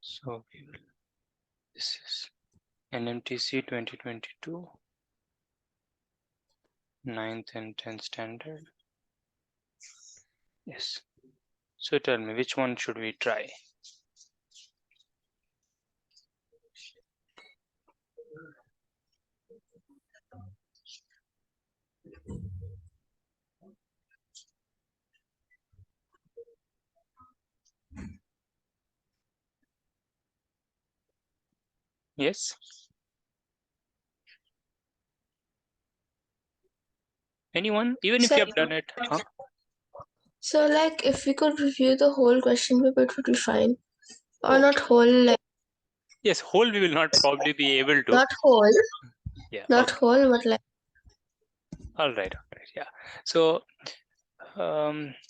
So this is NMTC 2022, 9th and 10th standard. Yes. So tell me, which one should we try? Yes. Anyone? Even if So, you have done it. Huh? so like if we could review the whole question paper, it would be fine. Or not Okay. whole, like Yes, whole we will not probably be able to. not whole, Yeah. not Okay. whole, but like All right. All right. Yeah. So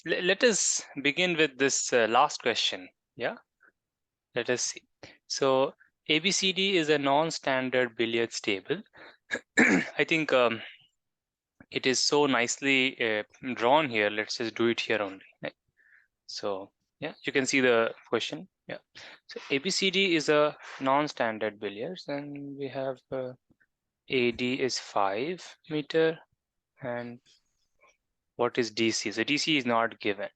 let us begin with this last question. Yeah. Let us see. So ABCD is a non-standard billiards table. I think it is so nicely drawn here. Let's just do it here only. Right? So yeah, you can see the question. Yeah. So ABCD is a non-standard billiards, and we have AD is 5 meter, and what is DC? So DC is not given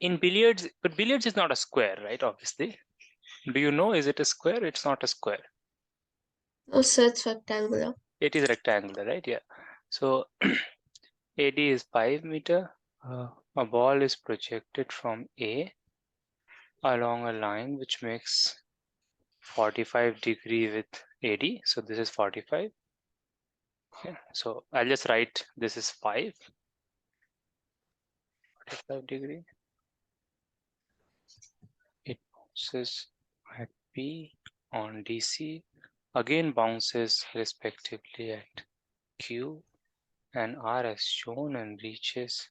in billiards, but billiards is not a square, right? Obviously. Do you know? Is it a square? It's not a square. no, so it's rectangular. It is rectangular, right? Yeah. So AD is 5 meter. A ball is projected from A along a line which makes 45 degree with AD. So this is 45. Okay. So I'll just write this is 45 degree. It bounces at P on DC. Again bounces respectively at Q and R as shown and reaches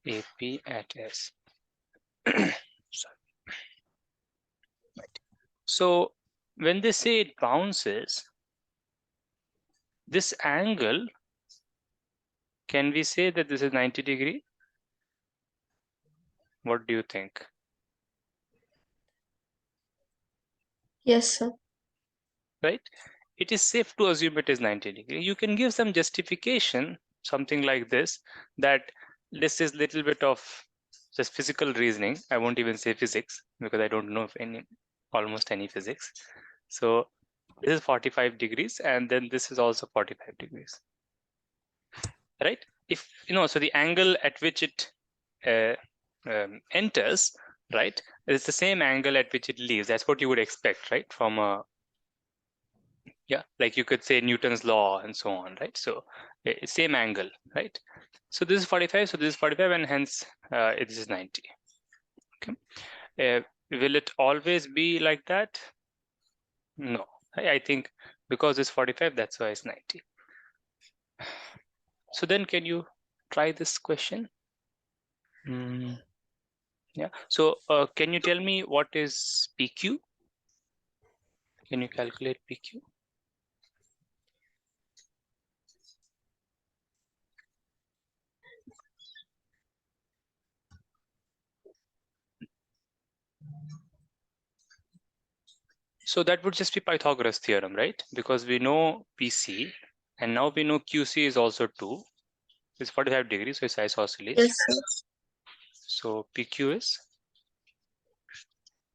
AP at S. Sorry. Right. So when they say it bounces, this angle, can we say that this is 90 degree? What do you think? Yes, sir. Right? It is safe to assume it is 90 degree. You can give some justification, something like this, that this is little bit of just physical reasoning. I won't even say physics because I don't know if almost any physics. So this is 45 degrees and then this is also 45 degrees, right? If so the angle at which it enters, right, is the same angle at which it leaves. That's what you would expect, right, from a like you could say Newton's law and so on, right? So same angle, right? So this is 45, so this is 45, and hence it is 90. Okay. Will it always be like that? No. I think because it's 45, that's why it's 90. So then can you try this question? Yeah. So can you tell me what is PQ? Can you calculate PQ? So that would just be Pythagoras theorem, right? Because we know PC and now we know QC is also 2. It's 45 degrees, so it's isosceles. Yes, sir. So PQ is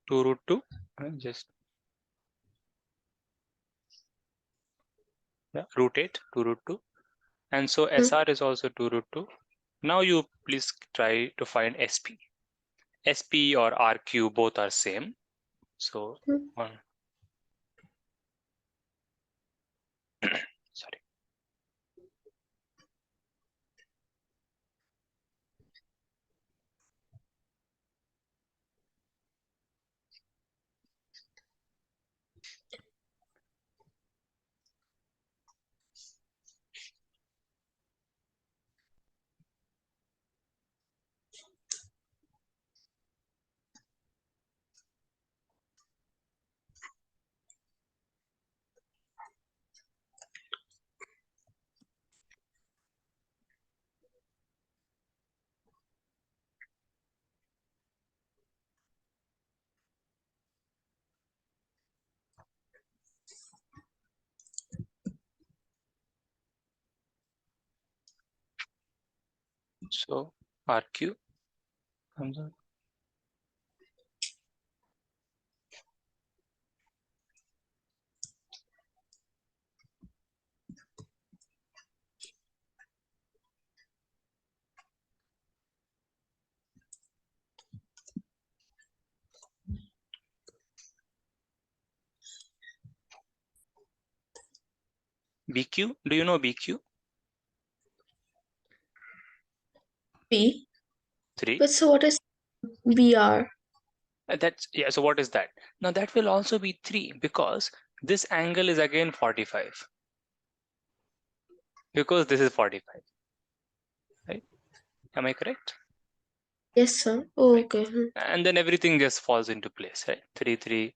2 root 2. Just root 8, 2 root 2. And so SR is also 2 root 2. Now you please try to find SP. SP or RQ both are same. So one. Sorry. So RQ comes out. BQ, do you know BQ? B. 3. But so what is BR? That's, yeah, so what is that? Now that will also be 3 because this angle is again 45. Because this is 45, right? Am I correct? Yes, sir. Oh, Right. okay. And then everything just falls into place, right? 3, 3.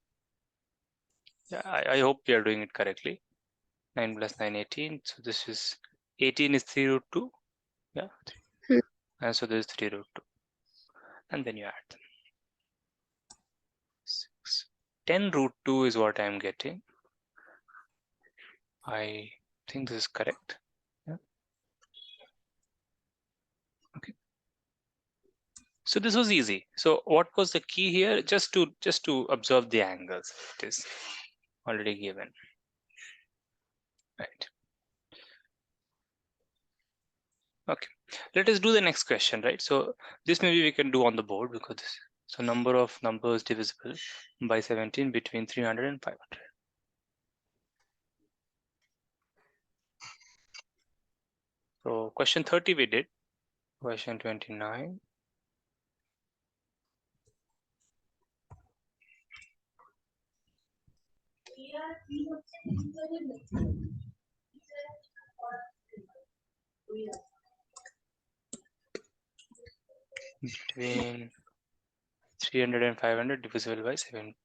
Yeah, I hope we are doing it correctly. 9 plus 9, 18. So this is 18 is 3 root 2. Yeah. Hmm. And so this is 3 root 2. And then you add them. 6. 10 root 2 is what I'm getting. I think this is correct. Yeah. Okay. So this was easy. So what was the key here? Just to observe the angles. It is already given. Right. Okay. Let us do the next question, right? So this maybe we can do on the board because this, so number of numbers divisible by 17 between 300 and 500. So question 30 we did. Question 29. Between 300 and 500 divisible by 70.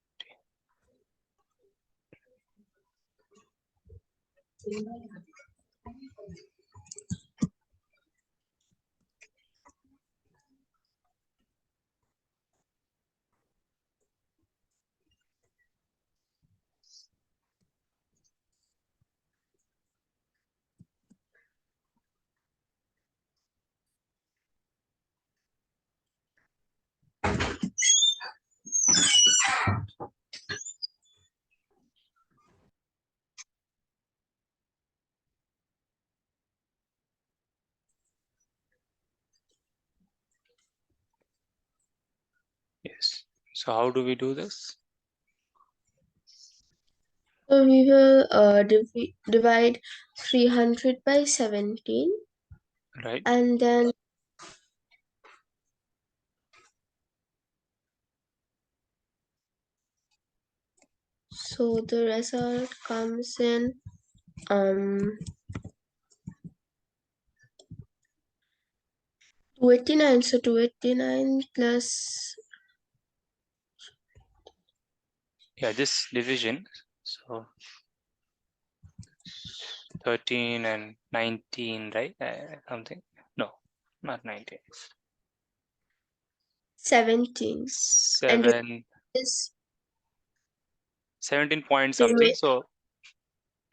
Yes. So how do we do this? So we will divide 300 by 17, Right. and then so the result comes in 289. So 289 plus Yeah, this division. So 13 and 19, right? Something. No, not 19. 17, and 7, is 17 point the something. So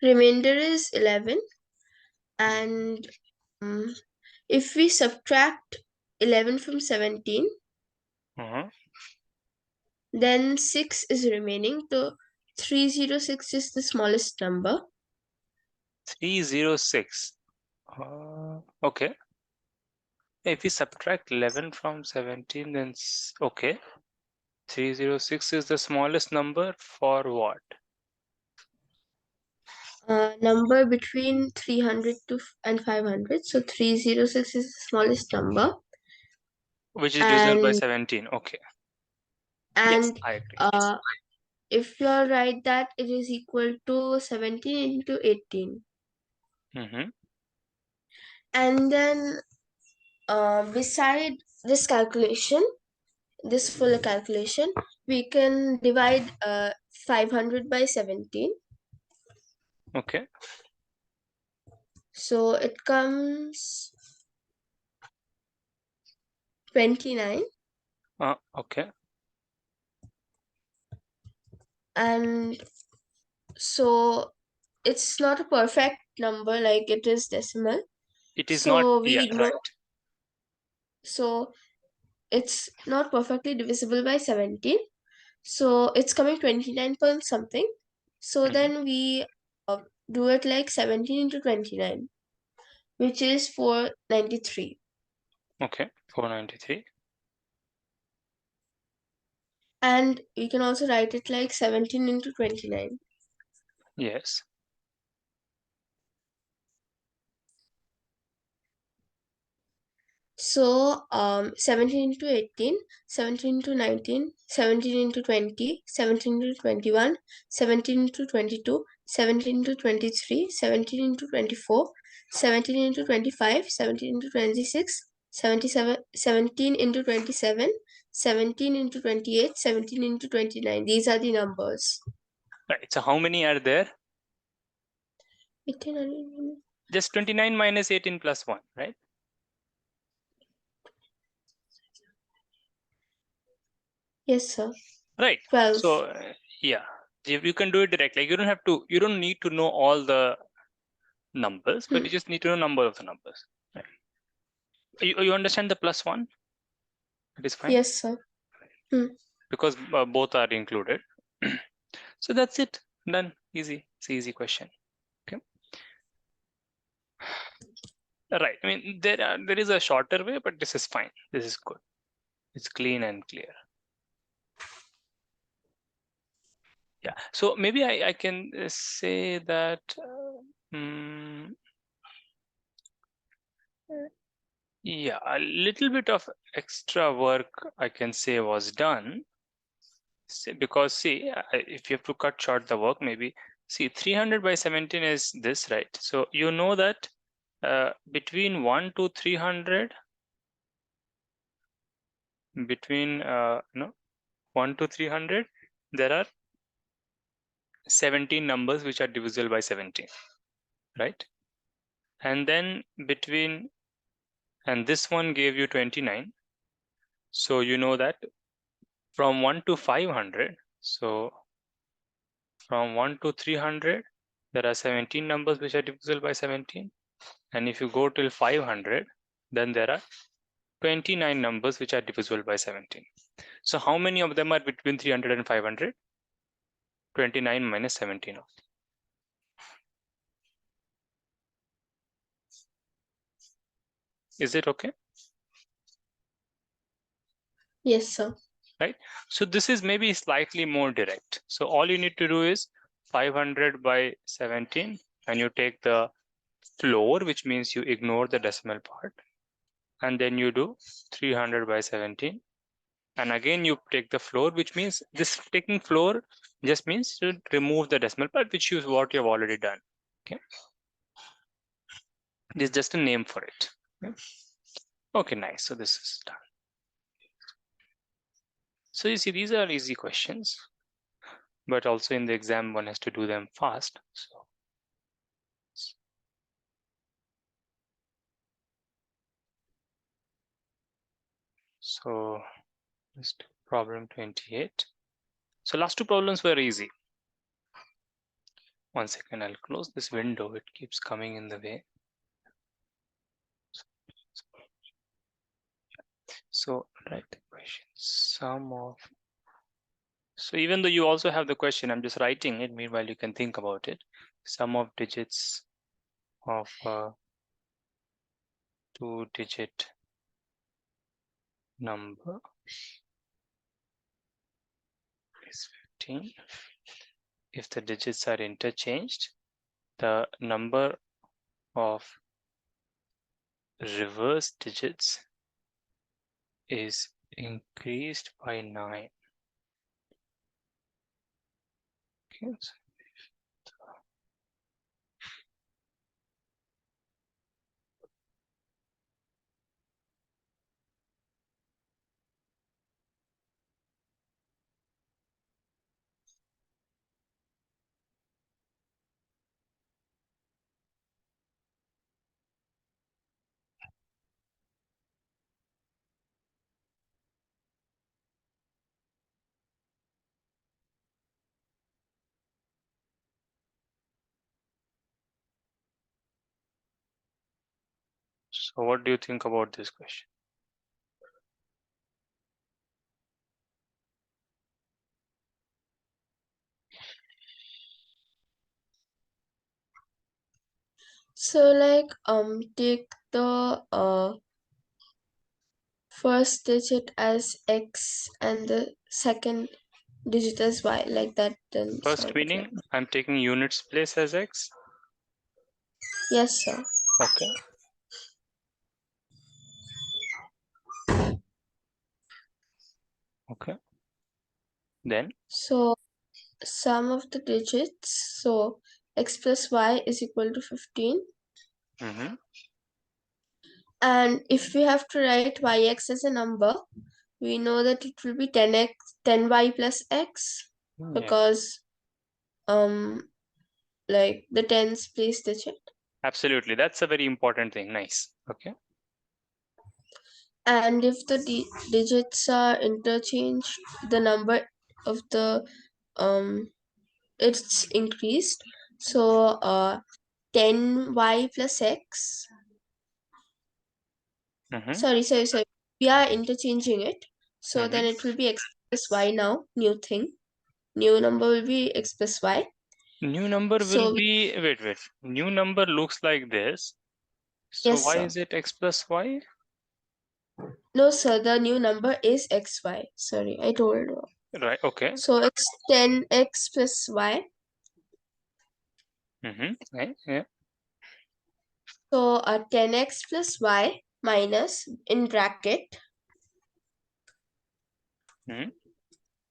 remainder is 11, and um, if we subtract 11 from 17, then 6 is remaining. So 306 is the smallest number. 306. Okay. If we subtract 11 from 17, then okay. 306 is the smallest number for what? Number between 300 and 500. So 306 is the smallest number. Which is divisible by And 17. Okay. Yes, and I agree. uh, if you are right that it is equal to 17 into 18. Mm-hmm. And then beside this calculation, this full calculation, we can divide 500 by 17. Okay. So it comes 29. Okay. And so it's not a perfect number, like it is decimal. It is not, So we yeah, ignore right. So it's not perfectly divisible by 17. So it's coming 29 point something. So Mhm. then we do it like 17 into 29, which is 493. Okay, 493. And we can also write it like 17 into 29. Yes. So 17 into 18, 17 into 19, 17 into 20, 17 into 21, 17 into 22, 17 into 23, 17 into 24, 17 into 25, 17 into 26, 77, 17 into 27, 17 into 28, 17 into 29. These are the numbers. Right. So how many are there? 18, Just 29 minus 18 plus 1, right? yes, sir. Right. 12. So yeah, you can do it directly. Like, you don't need to know all the numbers, but Hmm. you just need to know number of the numbers. Right. You understand the plus one? It is fine Yes, sir. Hmm. because both are included. So that's it. Done. Easy. It's an easy question. Okay. Right. I mean, there is a shorter way, but this is fine. This is good. It's clean and clear. Yeah. So maybe I can say that. Mm, yeah, a little bit of extra work I can say was done. Because see, if you have to cut short the work, maybe see 300 by 17 is this, right? So you know that between 1 to 300, between 1 to 300, there are 17 numbers which are divisible by 17, right? And then between, and this one gave you 29. So you know that from 1 to 500, so from 1 to 300, there are 17 numbers which are divisible by 17. And if you go till 500, then there are 29 numbers which are divisible by 17. So how many of them are between 300 and 500? 29 minus 17. Is it okay? Yes, sir. Right? So this is maybe slightly more direct. So all you need to do is 500 by 17, and you take the floor, which means you ignore the decimal part, and then you do 300 by 17, and again you take the floor, which means this taking floor just means to remove the decimal part, which is what you have already done. Okay, this is just a name for it. Okay, nice. So this is done. So you see, these are easy questions, but also in the exam one has to do them fast. So just problem 28. So last two problems were easy. One second, I'll close this window. It keeps coming in the way. So write the question. Sum of. So even though you also have the question, I'm just writing it. Meanwhile, you can think about it. Sum of digits of a two-digit number is 15. If the digits are interchanged, the number of reverse digits is increased by 9. Okay, so what do you think about this question? So like take the first digit as X and the second digit as Y, like that, then First solve it like meaning that. I'm taking units place as X. Yes, sir. Okay. Okay. Then. So sum of the digits, so X plus Y is equal to 15. Mm-hmm. And if we have to write Yx as a number, we know that it will be 10x, 10y plus x, Yeah. because like the tens place digit. Absolutely. That's a very important thing. Nice. Okay. And if the digits are interchanged, the number of the it's increased. So 10y plus x. Mm-hmm. Sorry. We are interchanging it. So then Mm-hmm. it will be x plus y now, new thing. New number will be x plus y. New number will So be, wait. New number looks like this. So yes, why sir. is it X plus Y? No, sir, the new number is xy. Sorry, I told you. Right. Okay. So it's 10x plus y. Mm-hmm. Right. Yeah. So 10x plus y minus, in bracket, Mm-hmm.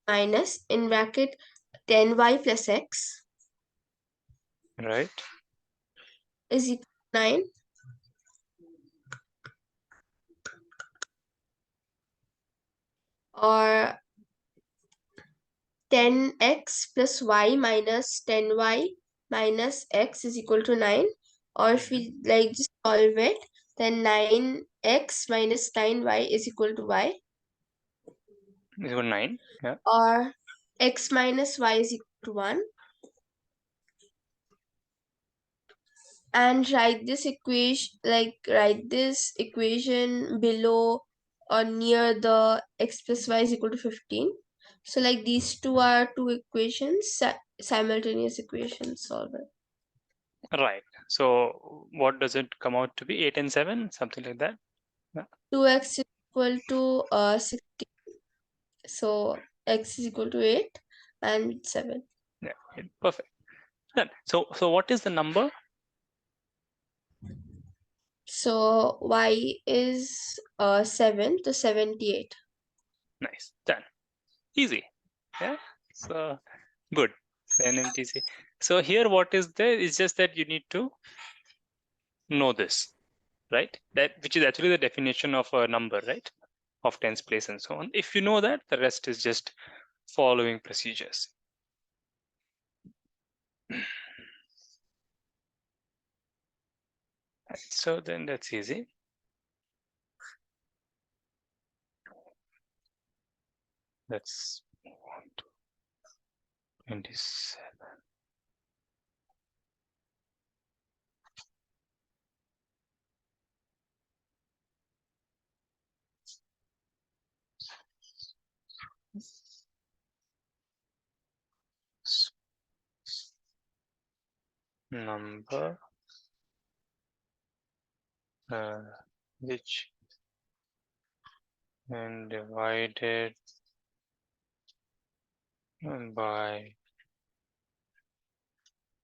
minus, in bracket, 10y plus x Right. is equal to 9, or 10x plus y minus 10y minus x is equal to 9. Or if Mm-hmm. we like just solve it, then 9x minus 9y is equal to y. This one 9. Yeah. Or x minus y is equal to 1. And write this equation below or near the x plus y is equal to 15. So like these two are two equations, simultaneous equations, solve it. Right. So what does it come out to be? 8 and 7, something like that. Yeah. 2x is equal to 16. So x is equal to 8 and 7. Yeah. Perfect. Done. So what is the number? So y is 7 to 78. Nice. Done. Easy. Yeah. So good. So NMTC. So here what is there is just that you need to know this, right? That which is actually the definition of a number, right? Of tens place and so on. If you know that, the rest is just following procedures. So then that's easy. That's 27. Number which and divided by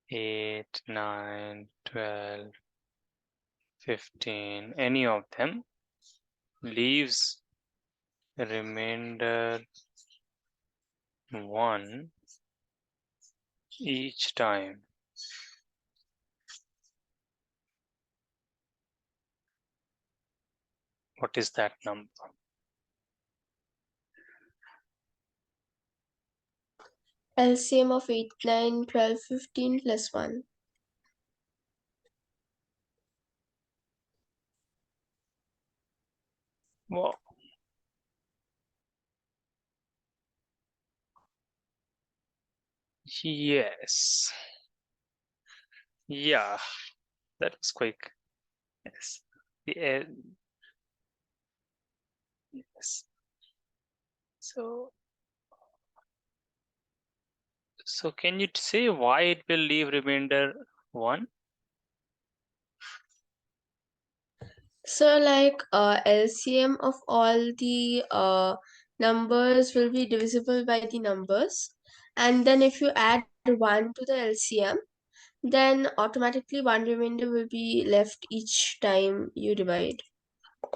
8, 9, 12, 15, any of them leaves remainder 1 each time. What is that number? LCM of 8, 9, 12, 15 plus 1. Wow. Yes. Yeah, that was quick. Yes. Yeah. Yes. So can you say why it will leave remainder 1? So like LCM of all the numbers will be divisible by the numbers, and then if you add 1 to the LCM, then automatically one remainder will be left each time you divide.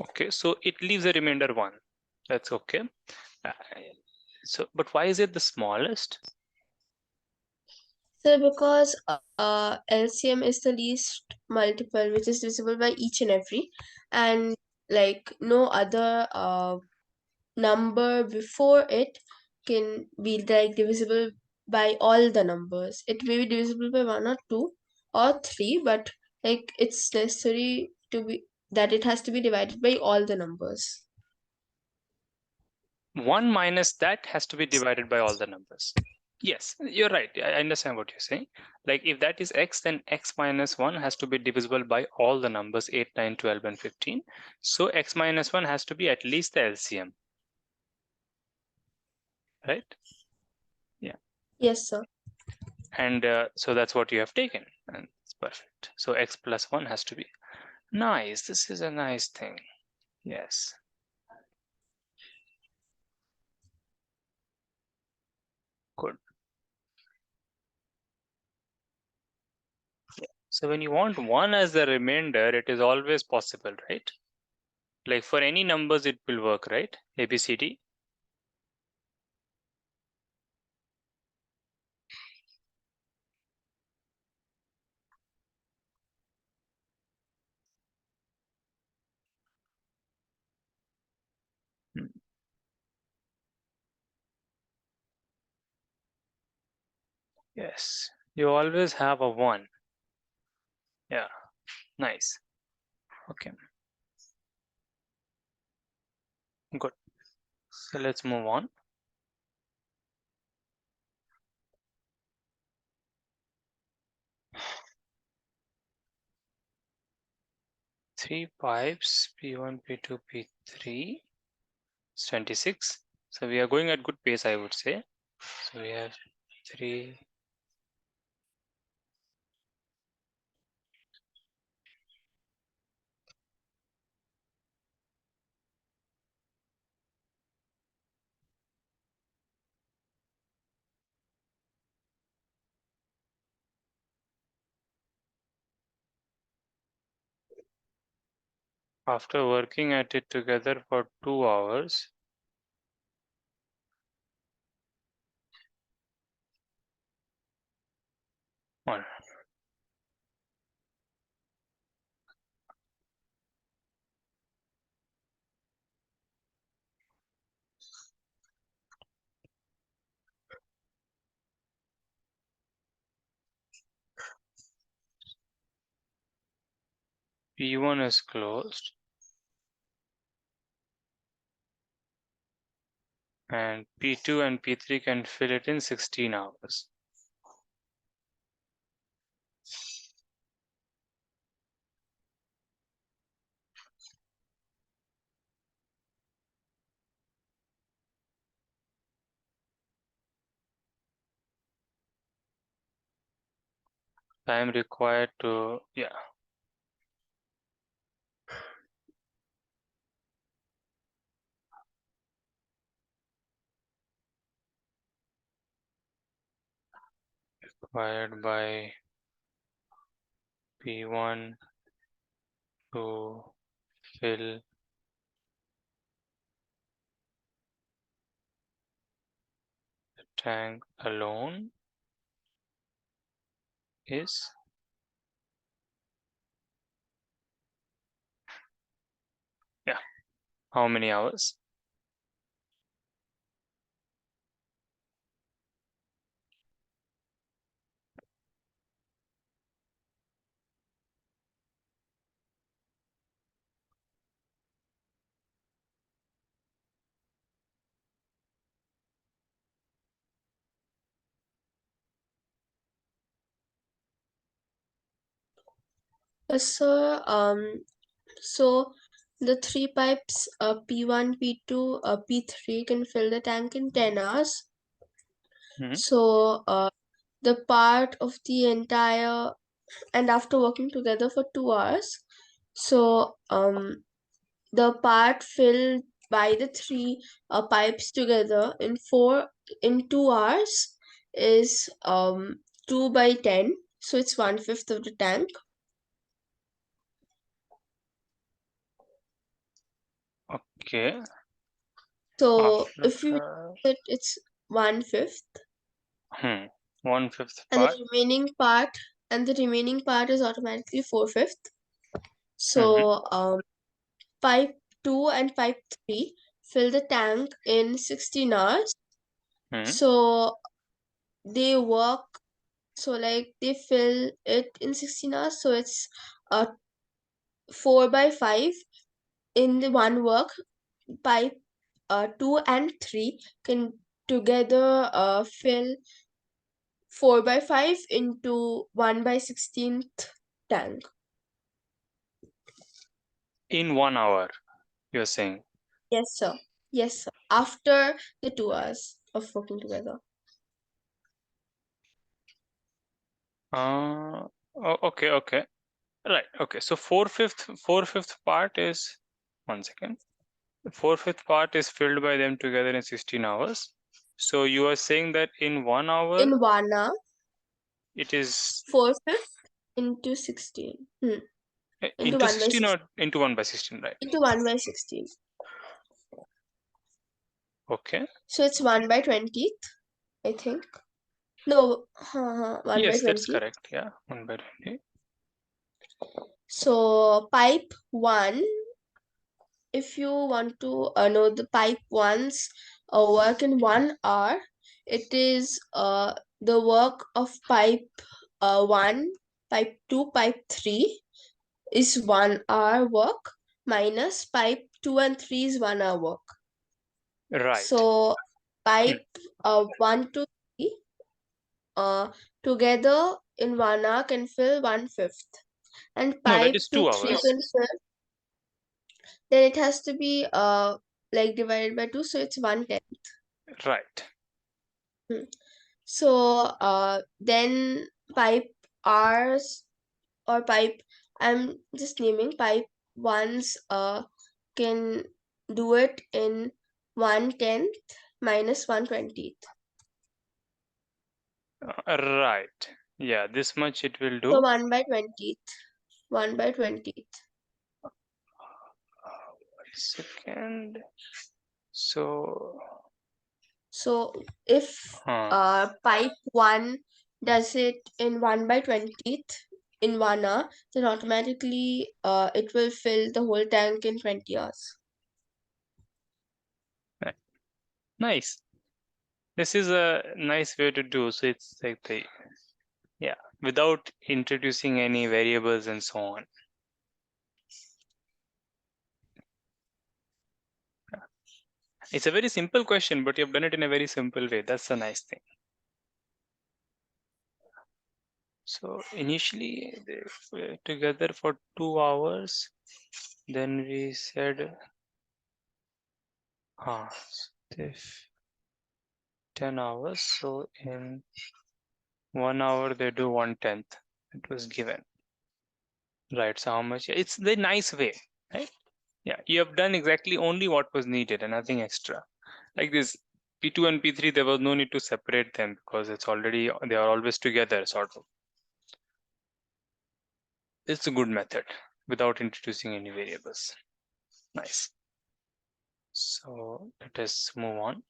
Okay, so it leaves a remainder 1. That's okay. Uh, So, but why is it the smallest? So because LCM is the least multiple which is divisible by each and every, and like no other number before it can be like divisible by all the numbers. It may be divisible by one or two or three, but like it's necessary to be that it has to be divided by all the numbers. 1 minus that has to be divided by all the numbers. Yes, you're right. I understand what you're saying. Like if that is x, then x minus 1 has to be divisible by all the numbers 8, 9, 12, and 15. So x minus 1 has to be at least the LCM, right? Yeah. Yes, sir. And so that's what you have taken. And it's perfect. So x plus 1 has to be nice. This is a nice thing. Yes. Good. So when you want 1 as the remainder, it is always possible, right? Like for any numbers, it will work, right? A, B, C, D. Hmm. Yes, you always have a 1. Yeah, nice. Okay, good. So let's move on. Three pipes, P1, P2, P3, it's 26. So we are going at good pace, I would say. So we have 3. After working at it together for 2 hours, one P1 is closed and P2 and P3 can fill it in 16 hours. Time required to, yeah, required by P1 to fill the tank alone is, yeah, how many hours? So so the three pipes P1, P2, P3 can fill the tank in 10 hours. Mhm. So the part of the entire and after working together for 2 hours, So the part filled by the three pipes together in 2 hours is 2/10. So it's 1/5 of the tank. Okay. So After if you that, it's 1/5, 1/5 and part. the remaining part is automatically 4/5. Mm-hmm. So pipe 2 and pipe 3 fill the tank in 16 hours. Mm-hmm. So they work, so like they fill it in 16 hours, so it's 4/5 in the one work. Pipe 2 and 3 can together fill 4/5 into 1/16th tank. In 1 hour, you're saying. Yes, sir. Yes, sir. After the 2 hours of working together. Okay, okay. Right. Okay. So four fifth part is 1 second. The 4/5 part is filled by them together in 16 hours. So you are saying that in 1 hour In 1 hour, it is 4/5 into 16. Into into 1 by 16 16. or into 1/16, right? Into 1/16. Okay. So it's 1/20th, I think. No, 1 by Yes, that's 20th. correct. Yeah, 1/20. So pipe 1, if you want to know the pipe 1's work in 1 hour, it is the work of pipe 1, pipe 2, pipe 3 is 1 hour work minus pipe 2 and 3 is 1 hour work. Right. So pipe 1 to 3 together in 1 hour can fill 1/5. And No, that pipe is 2, two 3 hours. can fill, then it has to be like divided by 2, so it's 1/10. Right. So then pipe R's or pipe, I'm just naming pipe 1's can do it in 1/10 minus 1/20th. Right. Yeah, this much it will So do. 1/20th. 1/20th. Wait a second. So, So if huh. pipe 1 does it in 1/20th in 1 hour, then automatically it will fill the whole tank in 20 hours. Nice. This is a nice way to do. So it's like yeah, without introducing any variables and so on. It's a very simple question, but you've done it in a very simple way. That's a nice thing. So initially they were together for 2 hours. Then we said, if 10 hours. So in 1 hour they do 1/10. It was given. Right. So how much? It's the nice way, right? Yeah, you have done exactly only what was needed and nothing extra. Like this P2 and P3, there was no need to separate them because it's already, they are always together, sort of. It's a good method without introducing any variables. Nice. So let us move on.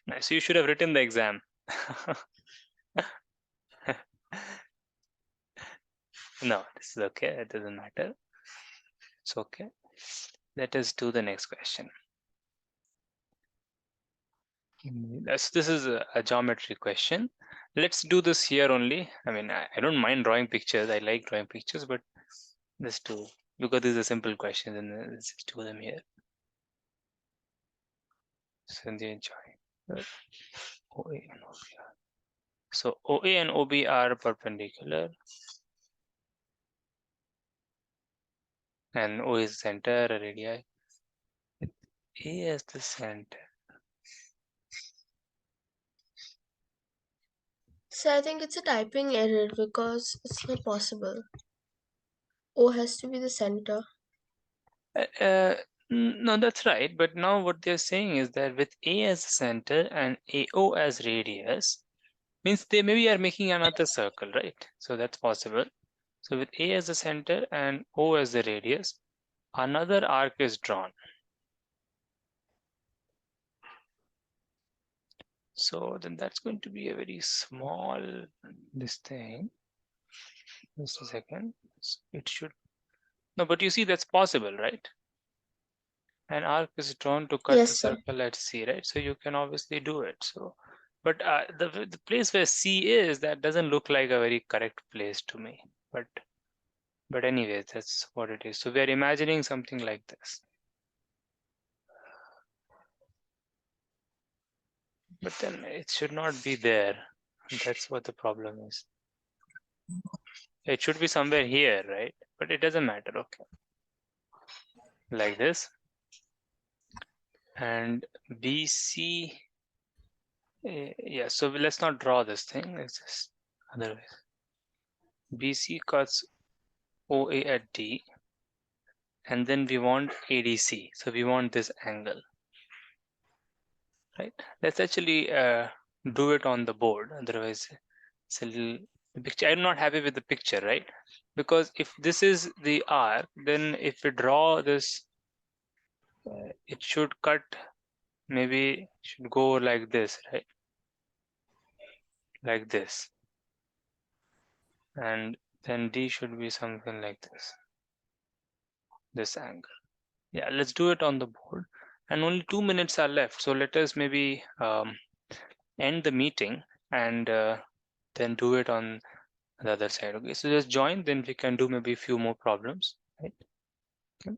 Nice. So you should have written the exam. No, this is okay. It doesn't matter. It's okay. Let us do the next question. This is a geometry question. Let's do this here only. I mean, I don't mind drawing pictures. I like drawing pictures, but let's do, because these are simple questions, and let's just do them here. So they enjoy. OA and OB are. So OA and OB are perpendicular, and O is center, radii. With A as the center. So I think it's a typing error because it's not possible. O has to be the center. No, that's right. But now what they're saying is that with A as the center and AO as radius, means they maybe are making another circle, right? So that's possible. So with A as the center and O as the radius, another arc is drawn. So then that's going to be a very small this thing. Just a second. It should no, but you see that's possible, right? An arc is drawn to cut the Yes, sir. circle at C, right? So you can obviously do it. So, but the place where C is, that doesn't look like a very correct place to me. But anyways, that's what it is. So we are imagining something like this. But then it should not be there. That's what the problem is. It should be somewhere here, right? But it doesn't matter. Okay. Like this. And BC. Yeah, so let's not draw this thing. Let's just otherwise. BC cuts OA at D. And then we want ADC. So we want this angle. Right? Let's actually do it on the board. Otherwise, it's a little the picture. I'm not happy with the picture, right? Because if this is the arc, then if we draw this, it should cut. Maybe should go like this, right? Like this, and then D should be something like this. This angle. Yeah, let's do it on the board. And only 2 minutes are left. So let us maybe end the meeting and then do it on the other side. Okay, so just join, then we can do maybe a few more problems, right? Okay.